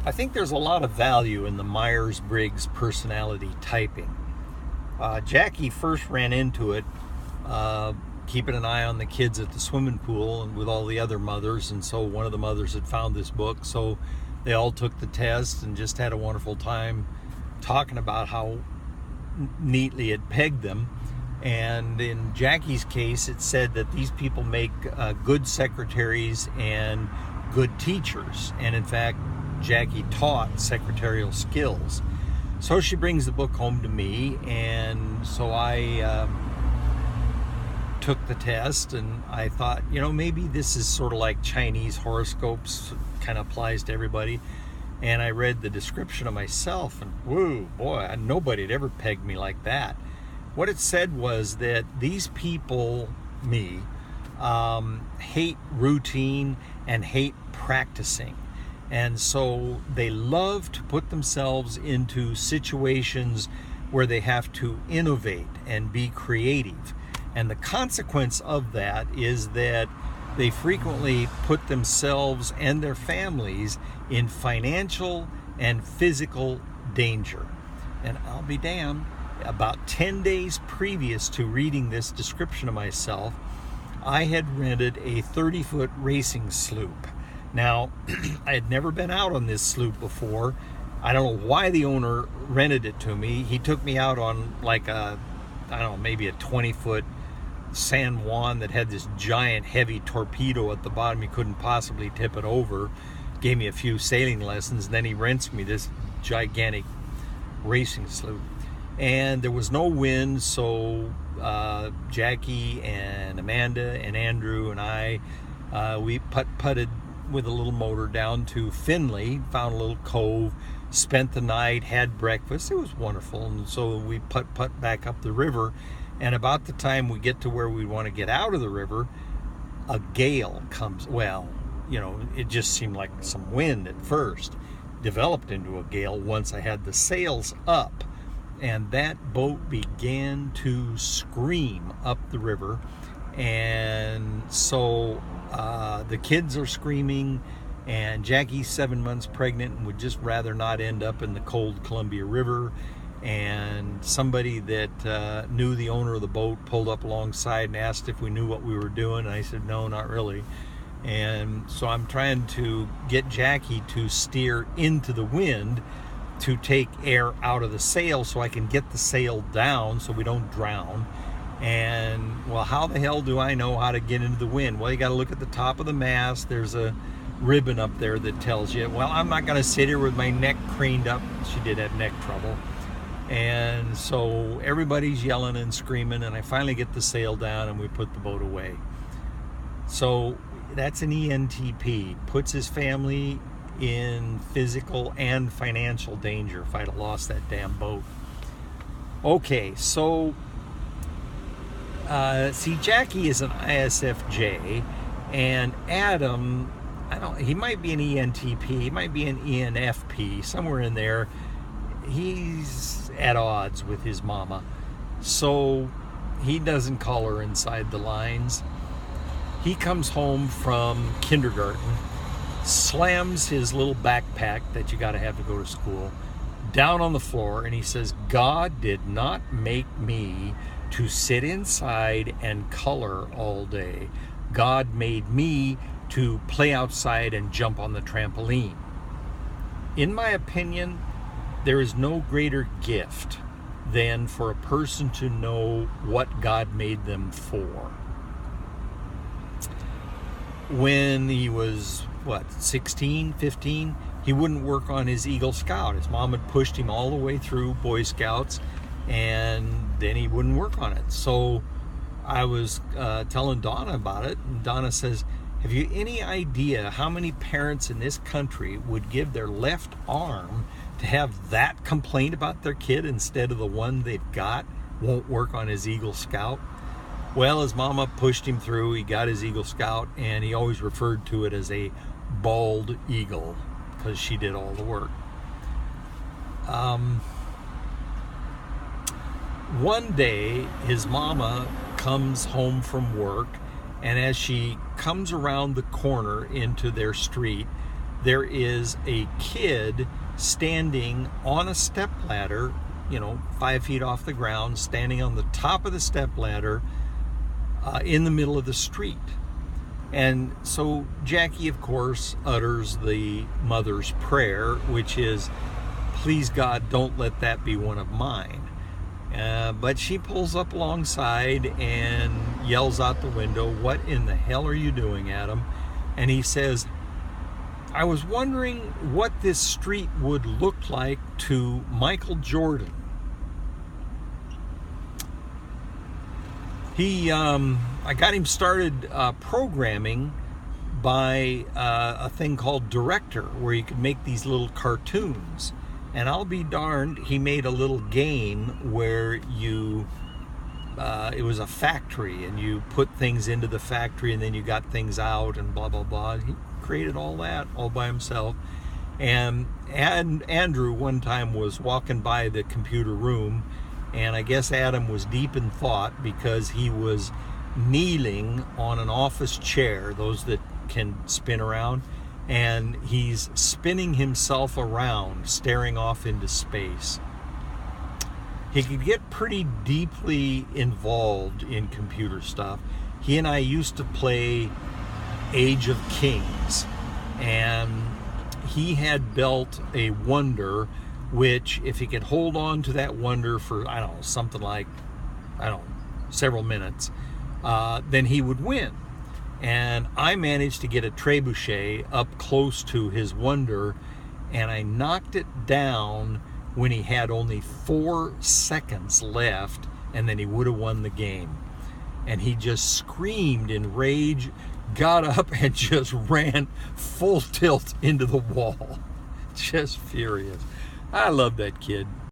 I think there's a lot of value in the Meyers Briggs personality typing. Jackie first ran into it keeping an eye on the kids at the swimming pool and with all the other mothers, and so one of the mothers had found this book, so they all took the test and just had a wonderful time talking about how neatly it pegged them. And in Jackie's case, it said that these people make good secretaries and good teachers, and in fact Jackie taught secretarial skills. So she brings the book home to me, and so I took the test, and I thought, maybe this is sort of like Chinese horoscopes, kind of applies to everybody. And I read the description of myself, and whoa, boy, nobody had ever pegged me like that. What it said was that these people, me, hate routine and hate practicing. And so they love to put themselves into situations where they have to innovate and be creative. And the consequence of that is that they frequently put themselves and their families in financial and physical danger. And I'll be damned, about 10 days previous to reading this description of myself, I had rented a 30-foot racing sloop. Now, I had never been out on this sloop before. I don't know why the owner rented it to me. He took me out on like maybe a 20-foot San Juan that had this giant heavy torpedo at the bottom. He couldn't possibly tip it over. Gave me a few sailing lessons, and then he rents me this gigantic racing sloop. And there was no wind, so Jackie and Amanda and Andrew and I, we putted with a little motor down to Finley, found a little cove, spent the night, had breakfast. It was wonderful. And so we put back up the river, and about the time we get to where we want to get out of the river, a gale comes. Well, it just seemed like some wind at first, developed into a gale once I had the sails up, and that boat began to scream up the river. And so the kids are screaming, and Jackie's 7 months pregnant and would just rather not end up in the cold Columbia River. And somebody that knew the owner of the boat pulled up alongside and asked if we knew what we were doing, and I said, no, not really. And so I'm trying to get Jackie to steer into the wind to take air out of the sail so I can get the sail down so we don't drown. And, well, how the hell do I know how to get into the wind? Well, you got to look at the top of the mast. There's a ribbon up there that tells you. Well, I'm not going to sit here with my neck craned up. She did have neck trouble. And so everybody's yelling and screaming, and I finally get the sail down, and we put the boat away. So that's an ENTP. Puts his family in physical and financial danger if I'd have lost that damn boat. Okay, so see, Jackie is an ISFJ, and Adam, he might be an ENTP, he might be an ENFP, somewhere in there. He's at odds with his mama, so he doesn't color inside the lines. He comes home from kindergarten, slams his little backpack that you got to have to go to school down on the floor, and he says, God did not make me to sit inside and color all day. God made me to play outside and jump on the trampoline. In my opinion, there is no greater gift than for a person to know what God made them for. When he was, 16, 15, he wouldn't work on his Eagle Scout. His mom had pushed him all the way through Boy Scouts, and then he wouldn't work on it. So I was telling Donna about it, and Donna says, have you any idea how many parents in this country would give their left arm to have that complaint about their kid instead of the one they've got won't work on his Eagle Scout? Well, his mama pushed him through. He got his Eagle Scout, and he always referred to it as a bald eagle because she did all the work. One day, his mama comes home from work, and as she comes around the corner into their street, there is a kid standing on a stepladder, 5 feet off the ground, standing on the top of the stepladder in the middle of the street. And so Jackie, of course, utters the mother's prayer, which is, please God, don't let that be one of mine. But she pulls up alongside and yells out the window, what in the hell are you doing, Adam? And he says, I was wondering what this street would look like to Michael Jordan. I got him started programming by a thing called Director, where you could make these little cartoons. And I'll be darned, he made a little game where it was a factory, and you put things into the factory, and then you got things out, and blah, blah, blah. He created all that all by himself. And Andrew one time was walking by the computer room, and I guess Adam was deep in thought because he was kneeling on an office chair, those that can spin around, and he's spinning himself around, staring off into space. He could get pretty deeply involved in computer stuff. He and I used to play Age of Kings, and he had built a wonder, which if he could hold on to that wonder for, something like, several minutes, then he would win. And I managed to get a trebuchet up close to his wonder, and I knocked it down when he had only 4 seconds left, and then he would have won the game. And he just screamed in rage, got up, and just ran full tilt into the wall. Just furious. I love that kid.